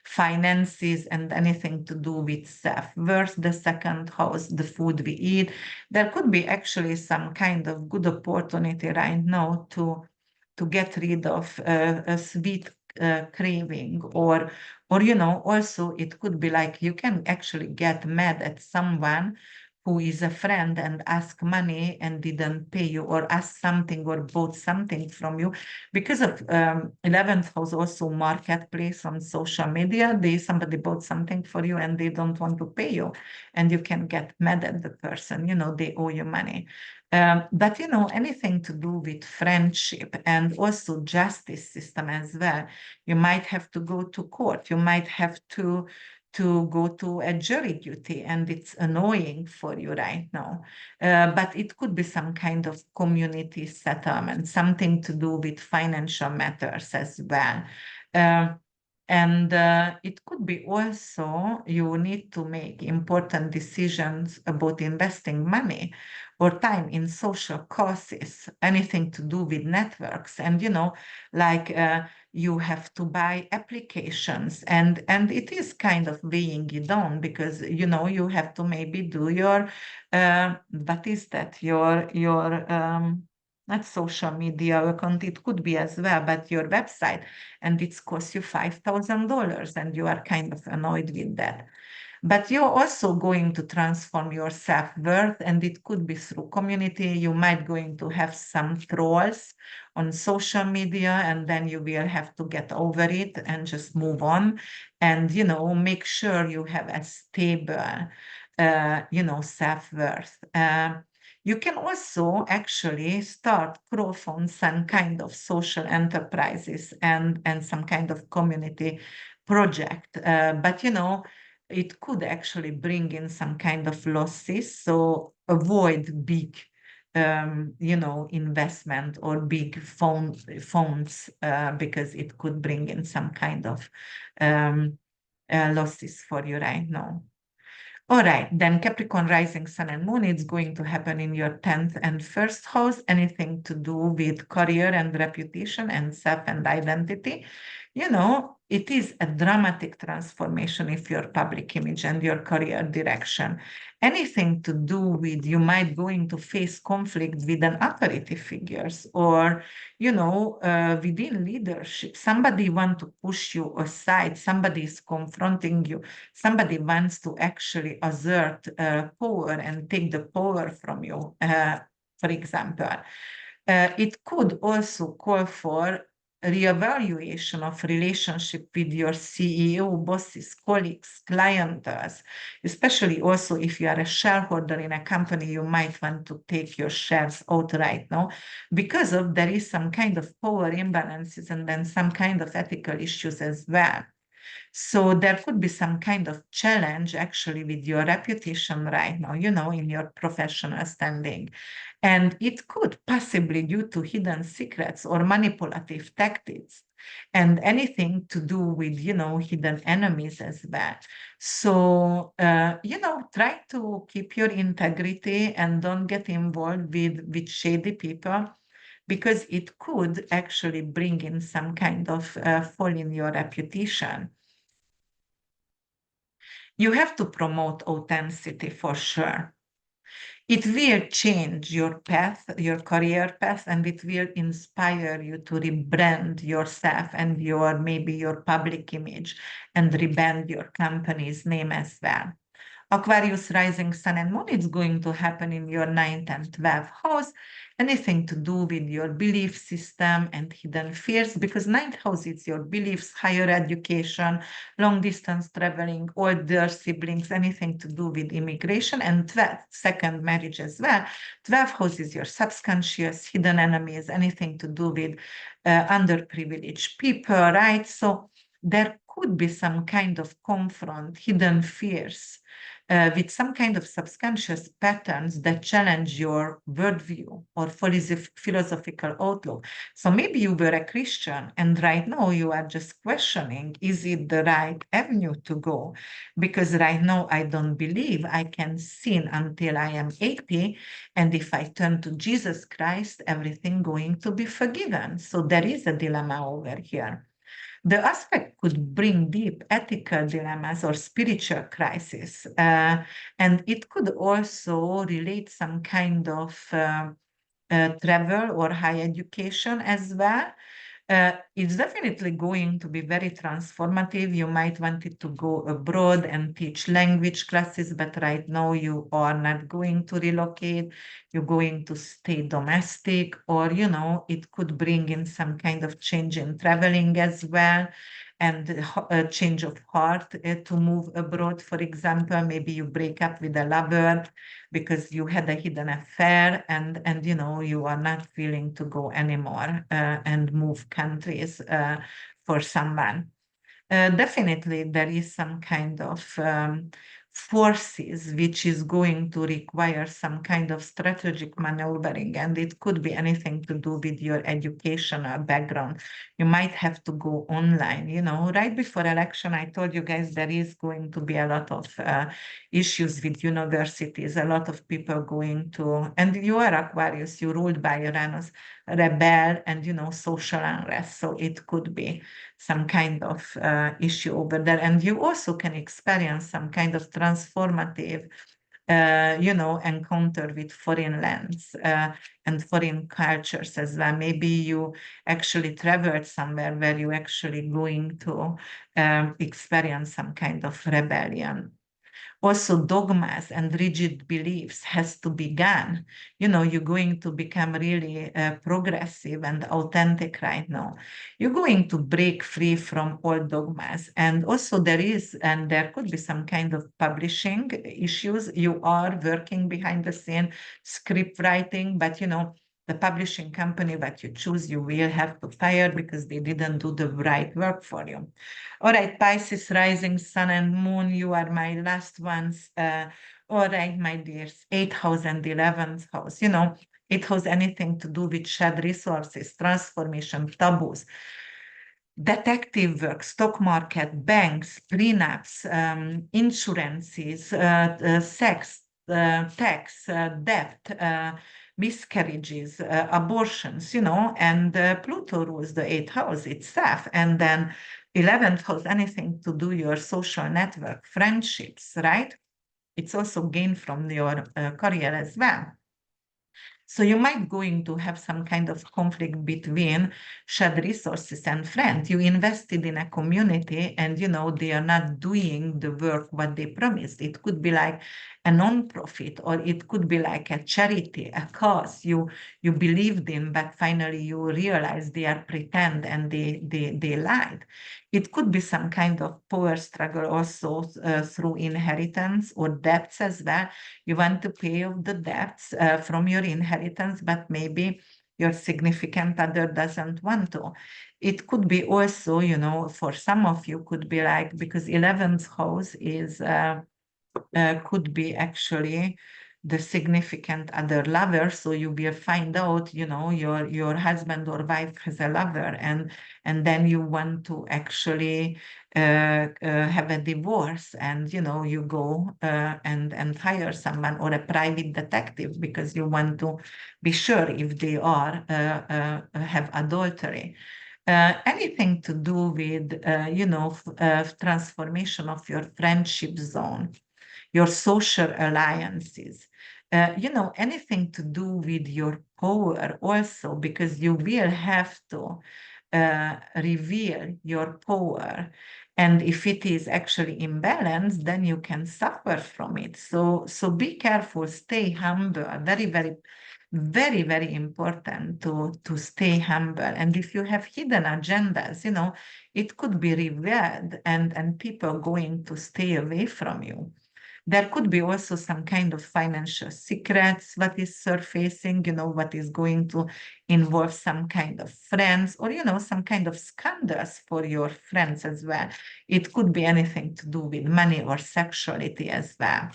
finances and anything to do with self-worth, the second house, the food we eat. There could be actually some kind of good opportunity right now to get rid of a sweet craving, or also it could be like you can actually get mad at someone who is a friend and ask money and didn't pay you, or ask something or bought something from you because of 11th house, also marketplace on social media. Somebody bought something for you and they don't want to pay you, and you can get mad at the person, they owe you money. But anything to do with friendship and also justice system as well. You might have to go to court. You might have to go to a jury duty, and it's annoying for you right now. But it could be some kind of community settlement, something to do with financial matters as well. And it could be also you need to make important decisions about investing money or time in social causes, anything to do with networks. And, like you have to buy applications, and it is kind of weighing you down, because, you have to maybe do your, what is that, your not social media account, it could be as well, but your website, and it's cost you $5,000, and you are kind of annoyed with that. But you're also going to transform your self-worth, and it could be through community. You might going to have some trolls on social media, and then you will have to get over it and just move on, and make sure you have a stable self-worth. You can also actually start crowdfund some kind of social enterprises and some kind of community project. But it could actually bring in some kind of losses. So avoid big, investment or big phones, because it could bring in some kind of losses for you right now. All right, then Capricorn rising sun and moon, it's going to happen in your 10th and first house, anything to do with career and reputation and self and identity. It is a dramatic transformation if your public image and your career direction. Anything to do with, you might going to face conflict with an authority figures, or, within leadership. Somebody want to push you aside, somebody is confronting you, somebody wants to actually assert power and take the power from you, for example. It could also call for reevaluation of relationship with your CEO, bosses, colleagues, clients, especially also if you are a shareholder in a company, you might want to take your shares out right now, because of there is some kind of power imbalances and then some kind of ethical issues as well. So there could be some kind of challenge actually with your reputation right now, in your professional standing. And it could possibly due to hidden secrets or manipulative tactics and anything to do with, hidden enemies as well. So, try to keep your integrity and don't get involved with shady people because it could actually bring in some kind of fall in your reputation. You have to promote authenticity for sure. It will change your path, your career path, and it will inspire you to rebrand yourself and maybe your public image and rebrand your company's name as well. Aquarius rising sun and moon is going to happen in your 9th and 12th house, anything to do with your belief system and hidden fears, because 9th house is your beliefs, higher education, long distance traveling, older siblings, anything to do with immigration, and 12th, second marriage as well. 12th house is your subconscious, hidden enemies, anything to do with underprivileged people, right? So there could be some kind of confront, hidden fears with some kind of subconscious patterns that challenge your worldview or philosophical outlook. So maybe you were a Christian and right now you are just questioning, is it the right avenue to go? Because right now I don't believe I can sin until I am 80. And if I turn to Jesus Christ, everything going to be forgiven. So there is a dilemma over here. The aspect could bring deep ethical dilemmas or spiritual crisis, and it could also relate some kind of travel or higher education as well. It's definitely going to be very transformative. You might want it to go abroad and teach language classes, but right now you are not going to relocate. You're going to stay domestic, or, it could bring in some kind of change in traveling as well. And a change of heart to move abroad, for example, maybe you break up with a lover because you had a hidden affair and you are not willing to go anymore and move countries for someone. Definitely there is some kind of forces which is going to require some kind of strategic maneuvering, and it could be anything to do with your educational background. You might have to go online. Right before election I told you guys there is going to be a lot of issues with universities, a lot of people going to, and you are Aquarius, you ruled by Uranus, rebel and social unrest, so it could be some kind of issue over there. And you also can experience some kind of transformative encounter with foreign lands and foreign cultures as well. Maybe you actually traveled somewhere where you actually going to experience some kind of rebellion. Also, dogmas and rigid beliefs has to be gone. You're going to become really progressive and authentic right now. You're going to break free from all dogmas. And also there could be some kind of publishing issues. You are working behind the scene, script writing, but the publishing company that you choose, you will have to fire because they didn't do the right work for you. All right, Pisces, rising sun and moon, you are my last ones. All right, my dears, 8th house and 11th house. It has anything to do with shared resources, transformation, taboos, detective work, stock market, banks, prenups, insurances, sex, tax, debt, miscarriages, abortions, and Pluto rules the 8th house itself. And then 11th house, anything to do your social network, friendships, right? It's also gain from your career as well. So you might going to have some kind of conflict between shared resources and friends. You invested in a community and they are not doing the work what they promised. It could be like a non-profit, or it could be like a charity, a cause you believed in, but finally you realize they are pretend and they lied. It could be some kind of power struggle also through inheritance or debts as well. You want to pay off the debts from your inheritance, but maybe your significant other doesn't want to. It could be also, you know, for some of you could be like, because 11th house is could be actually the significant other lover. So you will find out, you know, your husband or wife has a lover, and then you want to actually have a divorce, and you know, you go and hire someone or a private detective because you want to be sure if they are have adultery. Anything to do with, you know, transformation of your friendship zone, your social alliances, you know, anything to do with your power also, because you will have to reveal your power. And if it is actually imbalanced, then you can suffer from it. So be careful, stay humble. Very, very, very, very important to stay humble. And if you have hidden agendas, you know, it could be revealed, and people going to stay away from you. There could be also some kind of financial secrets what is surfacing, you know, what is going to involve some kind of friends, or, you know, some kind of scandals for your friends as well. It could be anything to do with money or sexuality as well.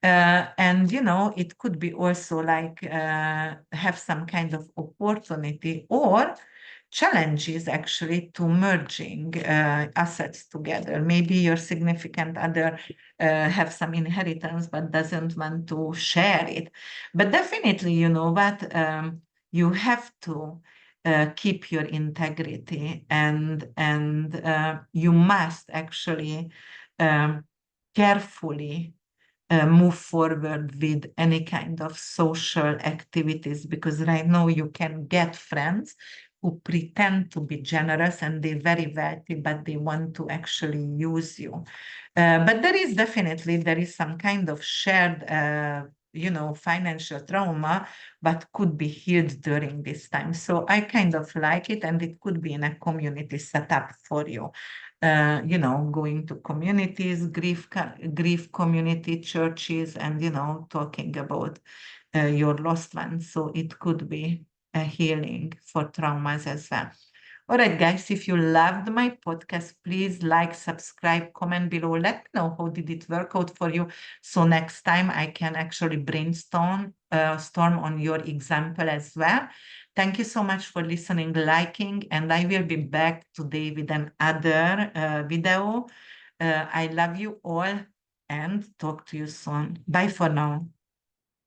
And, you know, it could be also like have some kind of opportunity or challenges actually to merging assets together. Maybe your significant other have some inheritance but doesn't want to share it. But definitely, you know what, you have to keep your integrity, and you must actually carefully move forward with any kind of social activities, because right now you can get friends who pretend to be generous and they're very wealthy, but they want to actually use you. But there is some kind of shared, you know, financial trauma, but could be healed during this time. So I kind of like it, and it could be in a community setup for you. You know, going to communities, grief community, churches, and, you know, talking about your lost ones. So it could be a healing for traumas as well. All right, guys, if you loved my podcast, please like, subscribe, comment below. Let me know how did it work out for you. So next time I can actually brainstorm storm on your example as well. Thank you so much for listening, liking, and I will be back today with another video. I love you all and talk to you soon. Bye for now.